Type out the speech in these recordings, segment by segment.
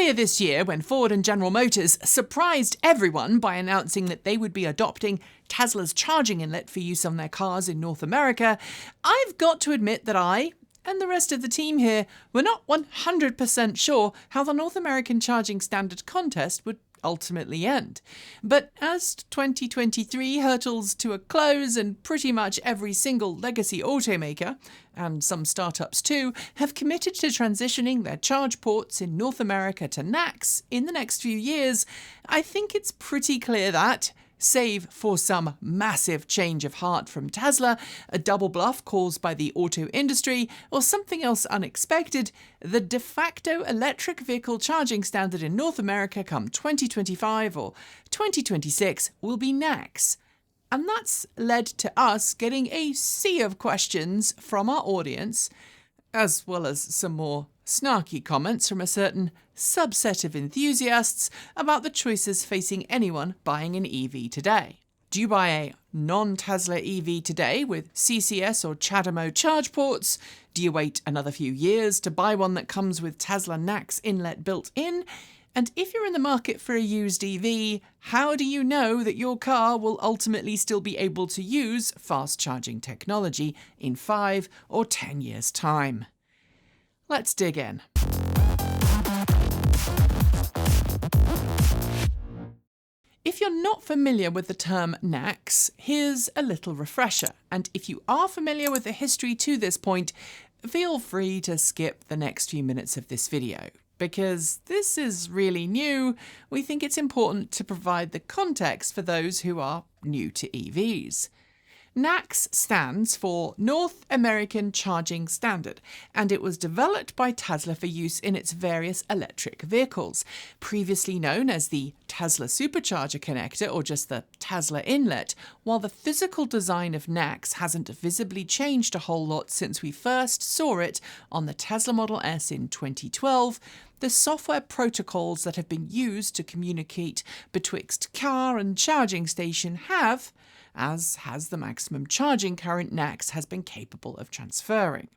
Earlier this year, when Ford and General Motors surprised everyone by announcing that they would be adopting Tesla's charging inlet for use on their cars in North America, I've got to admit that I, and the rest of the team here, were not 100% sure how the North American charging standard contest would ultimately end. But as 2023 hurtles to a close and pretty much every single legacy automaker, and some startups too, have committed to transitioning their charge ports in North America to NACS in the next few years, I think it's pretty clear that, save for some massive change of heart from Tesla, a double bluff caused by the auto industry, or something else unexpected, the de facto electric vehicle charging standard in North America come 2025 or 2026 will be NACS. And that's led to us getting a sea of questions from our audience, as well as some more snarky comments from a certain subset of enthusiasts about the choices facing anyone buying an EV today. Do you buy a non-Tesla EV today with CCS or CHAdeMO charge ports? Do you wait another few years to buy one that comes with Tesla NACS inlet built in? And if you're in the market for a used EV, how do you know that your car will ultimately still be able to use fast charging technology in 5 or 10 years' time? Let's dig in. If you're not familiar with the term NACS, here's a little refresher. And if you are familiar with the history to this point, feel free to skip the next few minutes of this video. Because this is really new, we think it's important to provide the context for those who are new to EVs. NACS stands for North American Charging Standard, and it was developed by Tesla for use in its various electric vehicles, previously known as the Tesla Supercharger connector or just the Tesla inlet. While the physical design of NACS hasn't visibly changed a whole lot since we first saw it on the Tesla Model S in 2012, the software protocols that have been used to communicate betwixt car and charging station have, as has the maximum charging current NACS has been capable of transferring.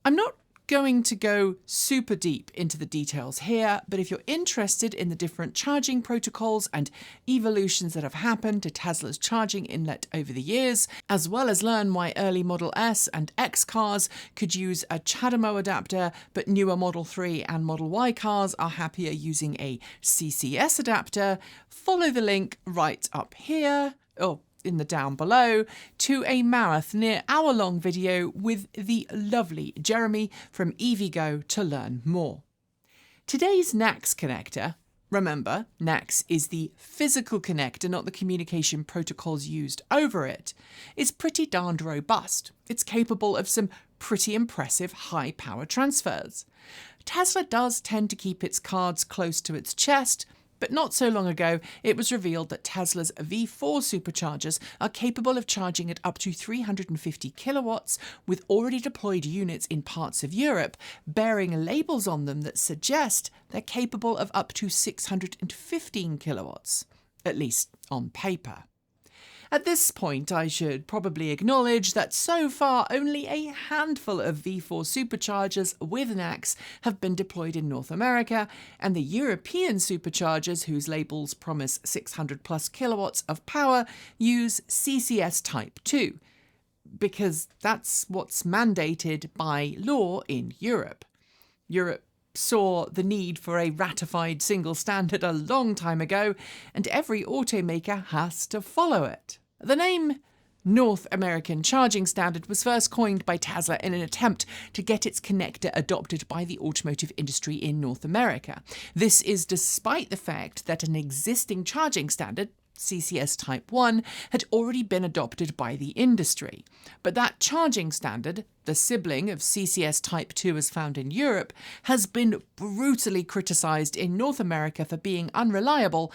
I'm not going to go super deep into the details here, but if you're interested in the different charging protocols and evolutions that have happened to Tesla's charging inlet over the years, as well as learn why early Model S and X cars could use a CHAdeMO adapter, but newer Model 3 and Model Y cars are happier using a CCS adapter, follow the link right up here, or in the down below, to a marathon near hour-long video with the lovely Jeremy from EVgo to learn more. Today's NACS connector, remember, NACS is the physical connector, not the communication protocols used over it, is pretty darned robust. It's capable of some pretty impressive high power transfers. Tesla does tend to keep its cards close to its chest, but not so long ago, it was revealed that Tesla's V4 superchargers are capable of charging at up to 350 kilowatts, with already deployed units in parts of Europe bearing labels on them that suggest they're capable of up to 615 kilowatts, at least on paper. At this point, I should probably acknowledge that so far only a handful of V4 superchargers with NACS have been deployed in North America, and the European superchargers, whose labels promise 600 plus kilowatts of power, use CCS Type 2, because that's what's mandated by law in Europe. Europe saw the need for a ratified single standard a long time ago, and every automaker has to follow it. The name North American Charging Standard was first coined by Tesla in an attempt to get its connector adopted by the automotive industry in North America. This is despite the fact that an existing charging standard, CCS Type 1, had already been adopted by the industry. But that charging standard, the sibling of CCS Type 2 as found in Europe, has been brutally criticised in North America for being unreliable,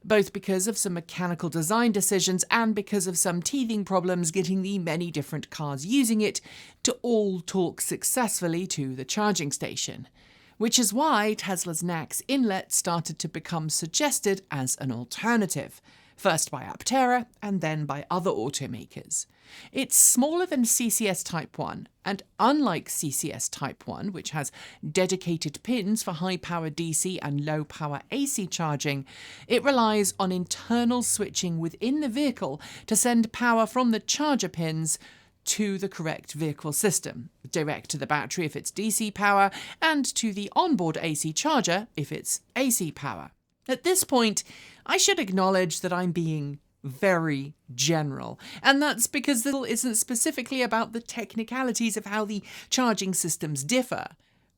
both because of some mechanical design decisions and because of some teething problems getting the many different cars using it to all talk successfully to the charging station. Which is why Tesla's NACS inlet started to become suggested as an alternative. first by Aptera and then by other automakers. It's smaller than CCS Type 1, and unlike CCS Type 1, which has dedicated pins for high-power DC and low-power AC charging, it relies on internal switching within the vehicle to send power from the charger pins to the correct vehicle system, direct to the battery if it's DC power, and to the onboard AC charger if it's AC power. At this point, I should acknowledge that I'm being very general, and that's because this isn't specifically about the technicalities of how the charging systems differ.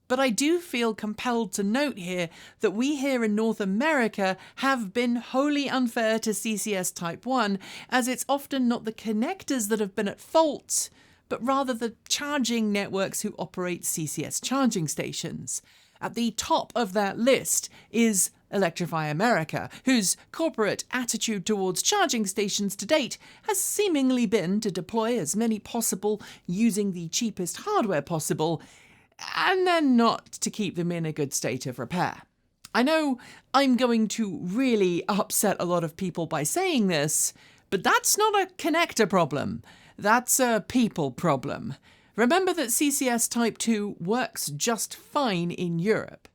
But I do feel compelled to note here that we here in North America have been wholly unfair to CCS Type 1, as it's often not the connectors that have been at fault, but rather the charging networks who operate CCS charging stations. At the top of that list is Electrify America, whose corporate attitude towards charging stations to date has seemingly been to deploy as many possible using the cheapest hardware possible, and then not to keep them in a good state of repair. I know I'm going to really upset a lot of people by saying this, but that's not a connector problem. That's a people problem. Remember that CCS Type 2 works just fine in Europe.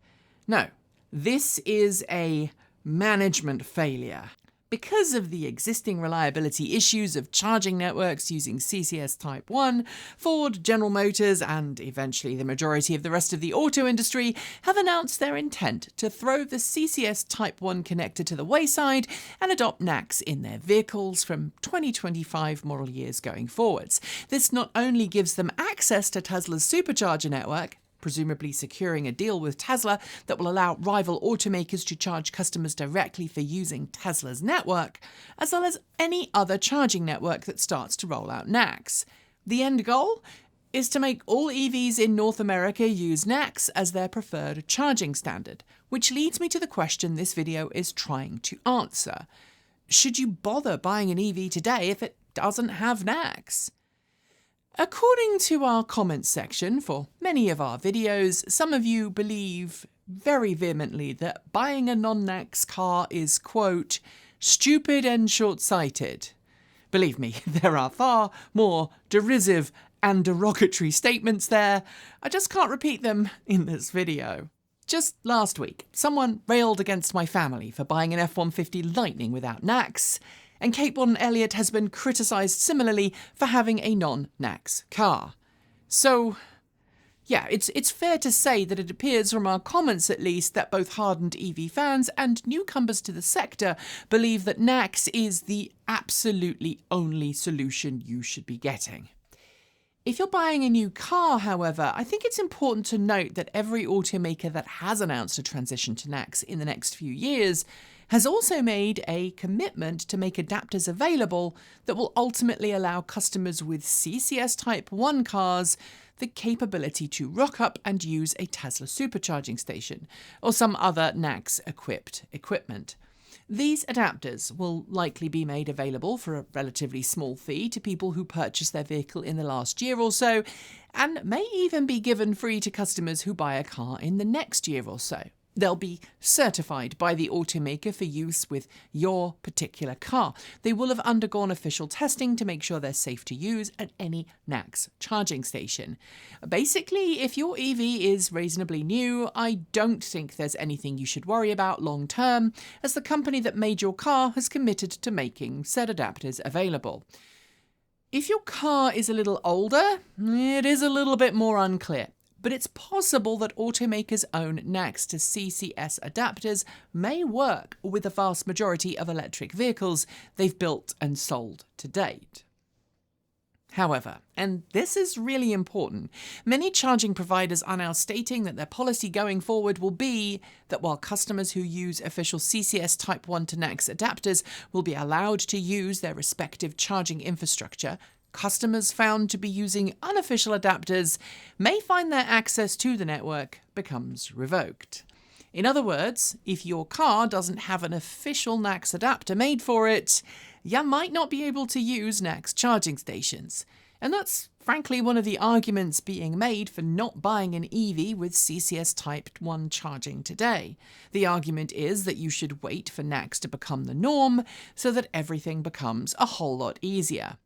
No, this is a management failure. Because of the existing reliability issues of charging networks using CCS Type 1, Ford, General Motors, and eventually the majority of the rest of the auto industry have announced their intent to throw the CCS Type 1 connector to the wayside and adopt NACS in their vehicles from 2025 model years going forwards. This not only gives them access to Tesla's Supercharger network, presumably securing a deal with Tesla that will allow rival automakers to charge customers directly for using Tesla's network, as well as any other charging network that starts to roll out NACS. The end goal is to make all EVs in North America use NACS as their preferred charging standard, which leads me to the question this video is trying to answer. Should you bother buying an EV today if it doesn't have NACS? According to our comments section for many of our videos, some of you believe very vehemently that buying a non-NACS car is, quote, stupid and short-sighted. Believe me, there are far more derisive and derogatory statements there. I just can't repeat them in this video. Just last week, someone railed against my family for buying an F-150 Lightning without NACS, and Kate Elliott has been criticised similarly for having a non-NACS car. So, yeah, it's fair to say that it appears from our comments at least that both hardened EV fans and newcomers to the sector believe that NACS is the absolutely only solution you should be getting. If you're buying a new car, however, I think it's important to note that every automaker that has announced a transition to NACS in the next few years has also made a commitment to make adapters available that will ultimately allow customers with CCS Type 1 cars the capability to rock up and use a Tesla supercharging station or some other NACS-equipped equipment. These adapters will likely be made available for a relatively small fee to people who purchased their vehicle in the last year or so, and may even be given free to customers who buy a car in the next year or so. They'll be certified by the automaker for use with your particular car. They will have undergone official testing to make sure they're safe to use at any NACS charging station. Basically, if your EV is reasonably new, I don't think there's anything you should worry about long term, as the company that made your car has committed to making said adapters available. If your car is a little older, it is a little bit more unclear. But it's possible that automakers' own NACS to CCS adapters may work with the vast majority of electric vehicles they've built and sold to date. However, and this is really important, many charging providers are now stating that their policy going forward will be that while customers who use official CCS Type 1 to NACS adapters will be allowed to use their respective charging infrastructure, customers found to be using unofficial adapters may find their access to the network becomes revoked. In other words, if your car doesn't have an official NACS adapter made for it, you might not be able to use NACS charging stations. And that's frankly one of the arguments being made for not buying an EV with CCS Type 1 charging today. The argument is that you should wait for NACS to become the norm so that everything becomes a whole lot easier.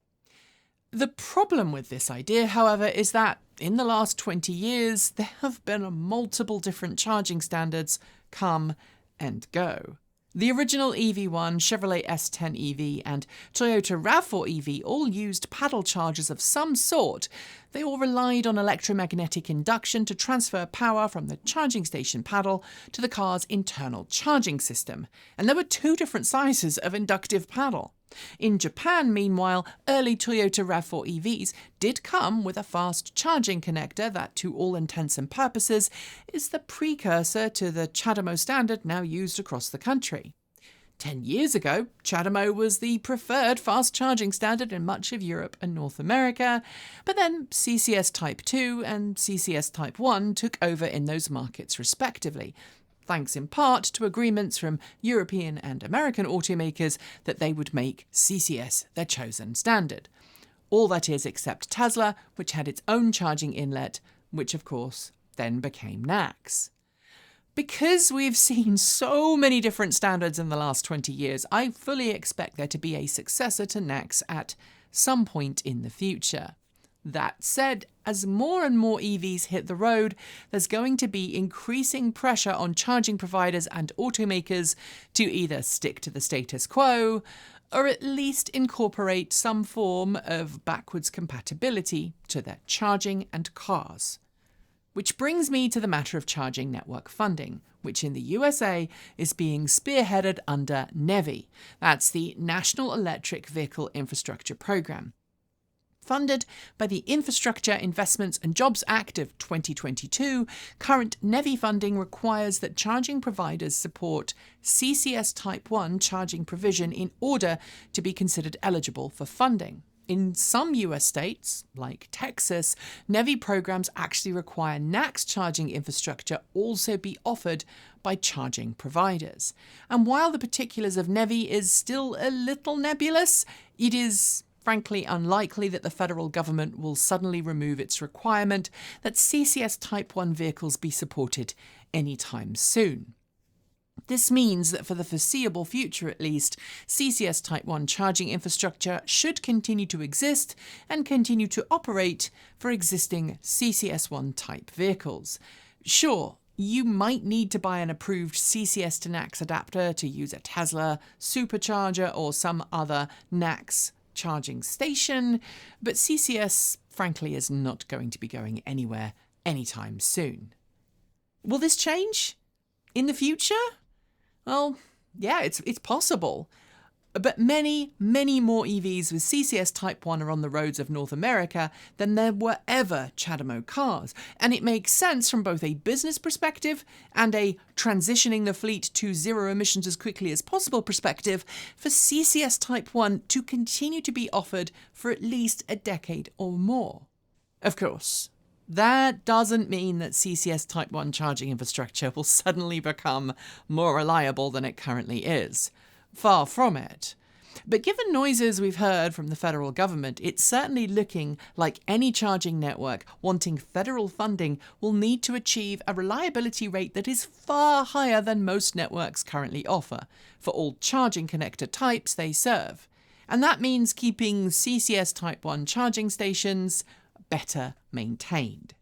The problem with this idea, however, is that in the last 20 years, there have been multiple different charging standards come and go. The original EV1, Chevrolet S10 EV, and Toyota RAV4 EV all used paddle chargers of some sort. They all relied on electromagnetic induction to transfer power from the charging station paddle to the car's internal charging system. And there were two different sizes of inductive paddle. In Japan, meanwhile, early Toyota RAV4 EVs did come with a fast charging connector that, to all intents and purposes, is the precursor to the CHAdeMO standard now used across the country. 10 years ago, CHAdeMO was the preferred fast charging standard in much of Europe and North America, but then CCS Type 2 and CCS Type 1 took over in those markets respectively, thanks in part to agreements from European and American automakers that they would make CCS their chosen standard. All that is except Tesla, which had its own charging inlet, which of course then became NACS. Because we've seen so many different standards in the last 20 years, I fully expect there to be a successor to NACS at some point in the future. That said, as more and more EVs hit the road, there's going to be increasing pressure on charging providers and automakers to either stick to the status quo or at least incorporate some form of backwards compatibility to their charging and cars. Which brings me to the matter of charging network funding, which in the USA is being spearheaded under NEVI. That's the National Electric Vehicle Infrastructure Program. Funded by the Infrastructure Investments and Jobs Act of 2022, current NEVI funding requires that charging providers support CCS Type 1 charging provision in order to be considered eligible for funding. In some US states, like Texas, NEVI programs actually require NACS charging infrastructure also be offered by charging providers. And while the particulars of NEVI is still a little nebulous, it is frankly unlikely that the federal government will suddenly remove its requirement that CCS Type 1 vehicles be supported anytime soon. This means that for the foreseeable future at least, CCS Type 1 charging infrastructure should continue to exist and continue to operate for existing CCS1 type vehicles. Sure, you might need to buy an approved CCS to NACS adapter to use a Tesla Supercharger or some other NACS charging station, but CCS, frankly, is not going to be going anywhere anytime soon. Will this change in the future? Well, yeah, it's possible. But many more EVs with CCS Type 1 are on the roads of North America than there were ever CHAdeMO cars. And it makes sense from both a business perspective and a transitioning the fleet to zero emissions as quickly as possible perspective for CCS Type 1 to continue to be offered for at least a decade or more. Of course, that doesn't mean that CCS Type 1 charging infrastructure will suddenly become more reliable than it currently is. Far from it. But given noises we've heard from the federal government, it's certainly looking like any charging network wanting federal funding will need to achieve a reliability rate that is far higher than most networks currently offer for all charging connector types they serve. And that means keeping CCS Type 1 charging stations better maintained.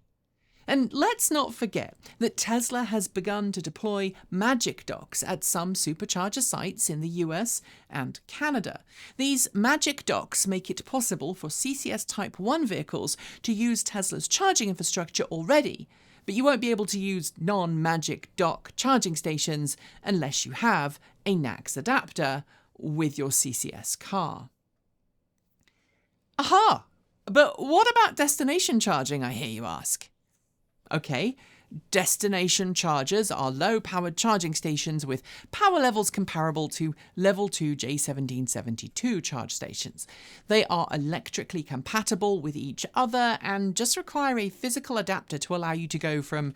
And let's not forget that Tesla has begun to deploy Magic Docks at some Supercharger sites in the US and Canada. These Magic Docks make it possible for CCS Type 1 vehicles to use Tesla's charging infrastructure already, but you won't be able to use non-Magic Dock charging stations unless you have a NACS adapter with your CCS car. Aha! But what about destination charging, I hear you ask? Okay, destination chargers are low-powered charging stations with power levels comparable to Level 2 J1772 charge stations. They are electrically compatible with each other and just require a physical adapter to allow you to go from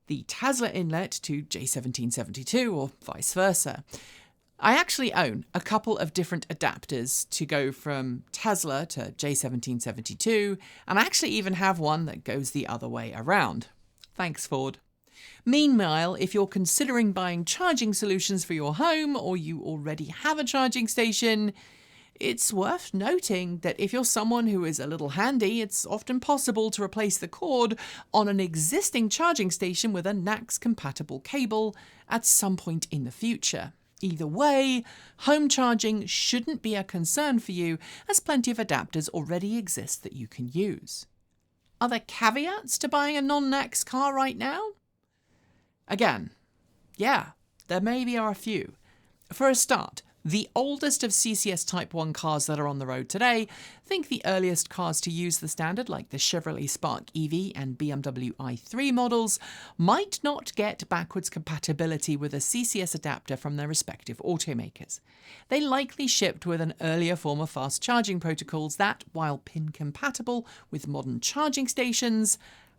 the Tesla inlet to J1772 or vice versa. I actually own a couple of different adapters to go from Tesla to J1772, and I actually even have one that goes the other way around. Thanks, Ford. Meanwhile, if you're considering buying charging solutions for your home, or you already have a charging station, it's worth noting that if you're someone who is a little handy, it's often possible to replace the cord on an existing charging station with a NACS-compatible cable at some point in the future. Either way, home charging shouldn't be a concern for you, as plenty of adapters already exist that you can use. Are there caveats to buying a non-NACS car right now? Again, yeah, there maybe are a few. For a start, the oldest of CCS Type 1 cars that are on the road today, think the earliest cars to use the standard like the Chevrolet Spark EV and BMW i3 models, might not get backwards compatibility with a CCS adapter from their respective automakers. They likely shipped with an earlier form of fast charging protocols that, while pin compatible with modern charging stations,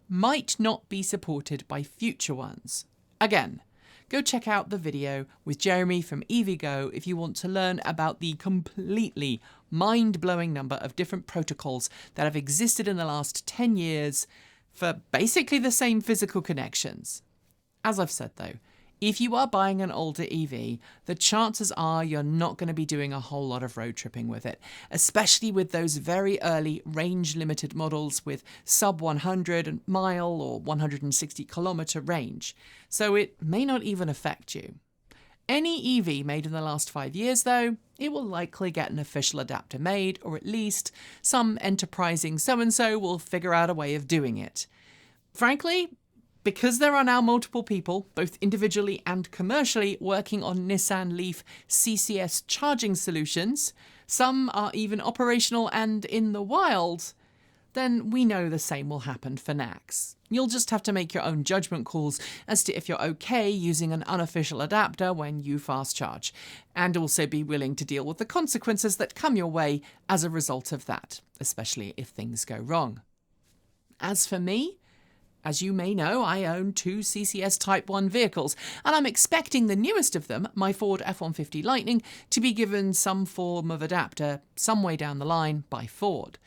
might not be supported by future ones. Again, go check out the video with Jeremy from EVgo if you want to learn about the completely mind-blowing number of different protocols that have existed in the last 10 years for basically the same physical connections. As I've said though, if you are buying an older EV, the chances are you're not going to be doing a whole lot of road tripping with it, especially with those very early range-limited models with sub 100 mile or 160 kilometre range, so it may not even affect you. Any EV made in the last 5 years though, it will likely get an official adapter made, or at least some enterprising so-and-so will figure out a way of doing it. Frankly, because there are now multiple people, both individually and commercially, working on Nissan Leaf CCS charging solutions, some are even operational and in the wild, then we know the same will happen for NACS. You'll just have to make your own judgment calls as to if you're okay using an unofficial adapter when you fast charge, and also be willing to deal with the consequences that come your way as a result of that, especially if things go wrong. As for me, as you may know, I own 2 CCS Type 1 vehicles, and I'm expecting the newest of them, my Ford F-150 Lightning, to be given some form of adapter some way down the line by Ford.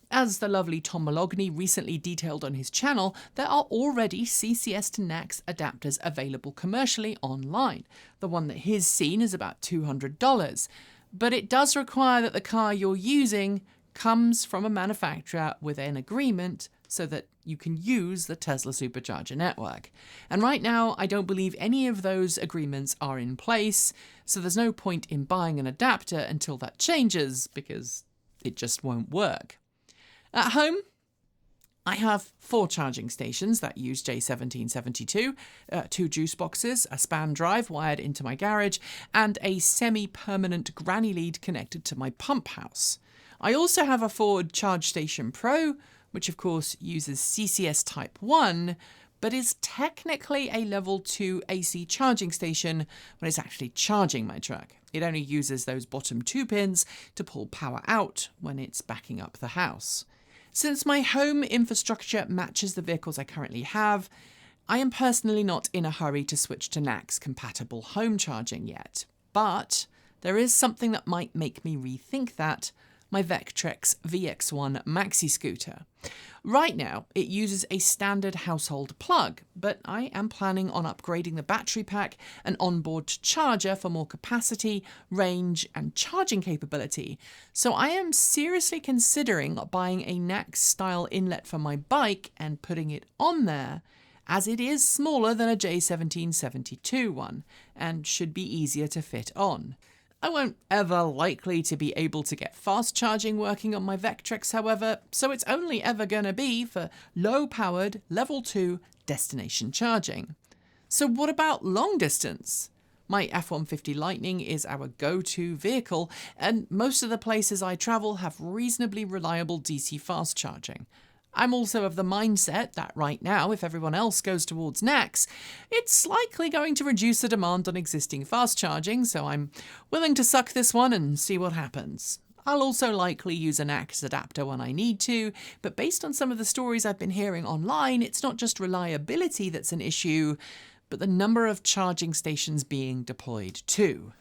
As the lovely Tom Malogany recently detailed on his channel, there are already CCS to NACS adapters available commercially online. The one that he's seen is about $200, but it does require that the car you're using comes from a manufacturer with an agreement so that you can use the Tesla Supercharger network. And right now, I don't believe any of those agreements are in place, so there's no point in buying an adapter until that changes, because it just won't work. At home, I have 4 charging stations that use J1772, 2 juice boxes, a span drive wired into my garage, and a semi-permanent granny lead connected to my pump house. I also have a Ford Charge Station Pro, which of course uses CCS Type 1, but is technically a level 2 AC charging station when it's actually charging my truck. It only uses those bottom 2 pins to pull power out when it's backing up the house. Since my home infrastructure matches the vehicles I currently have, I am personally not in a hurry to switch to NACS compatible home charging yet, but there is something that might make me rethink that: my Vectrex VX1 maxi scooter. Right now, it uses a standard household plug, but I am planning on upgrading the battery pack and onboard charger for more capacity, range, and charging capability. So I am seriously considering buying a NACS-style inlet for my bike and putting it on there, as it is smaller than a J1772 one, and should be easier to fit on. I won't ever likely to be able to get fast charging working on my Vectrex, however, so it's only ever going to be for low-powered, level 2 destination charging. So what about long distance? My F-150 Lightning is our go-to vehicle, and most of the places I travel have reasonably reliable DC fast charging. I'm also of the mindset that right now, if everyone else goes towards NACS, it's likely going to reduce the demand on existing fast charging, so I'm willing to suck this one and see what happens. I'll also likely use a NACS adapter when I need to, but based on some of the stories I've been hearing online, it's not just reliability that's an issue, but the number of charging stations being deployed too.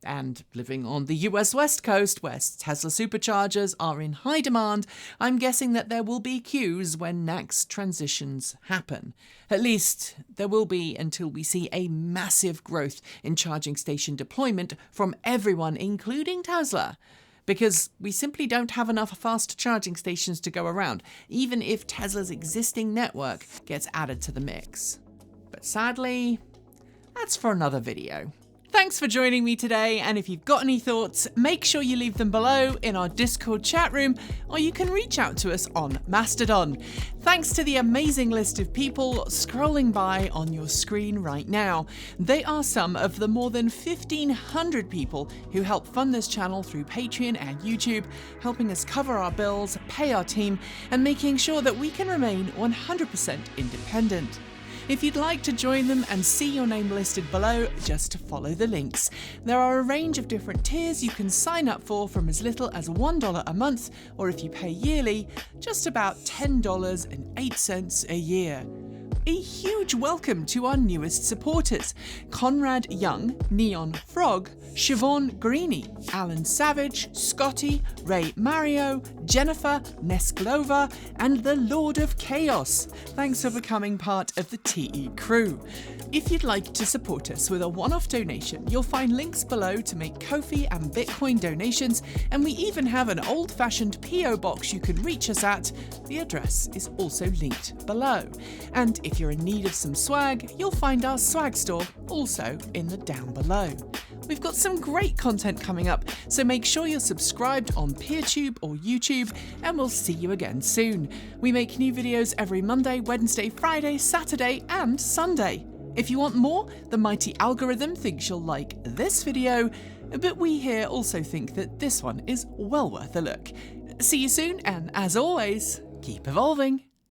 And living on the US West Coast, where Tesla Superchargers are in high demand, I'm guessing that there will be queues when NACS transitions happen. At least, there will be until we see a massive growth in charging station deployment from everyone, including Tesla. Because we simply don't have enough fast charging stations to go around, even if Tesla's existing network gets added to the mix. But sadly, that's for another video. Thanks for joining me today, and if you've got any thoughts, make sure you leave them below in our Discord chat room, or you can reach out to us on Mastodon. Thanks to the amazing list of people scrolling by on your screen right now. They are some of the more than 1,500 people who help fund this channel through Patreon and YouTube, helping us cover our bills, pay our team, and making sure that we can remain 100% independent. If you'd like to join them and see your name listed below, just follow the links. There are a range of different tiers you can sign up for from as little as $1 a month, or if you pay yearly, just about $10.08 a year. A huge welcome to our newest supporters: Conrad Young, Neon Frog, Siobhan Greeny, Alan Savage, Scotty, Ray Mario, Jennifer, Nesklova, and the Lord of Chaos. Thanks for becoming part of the TE crew. If you'd like to support us with a one-off donation, you'll find links below to make Ko-fi and Bitcoin donations, and we even have an old-fashioned PO box you can reach us at. The address is also linked below. And if you're in need of some swag, you'll find our swag store also in the down below. We've got some great content coming up, so make sure you're subscribed on PeerTube or YouTube, and we'll see you again soon. We make new videos every Monday, Wednesday, Friday, Saturday, and Sunday. If you want more, the mighty algorithm thinks you'll like this video, but we here also think that this one is well worth a look. See you soon, and as always, keep evolving.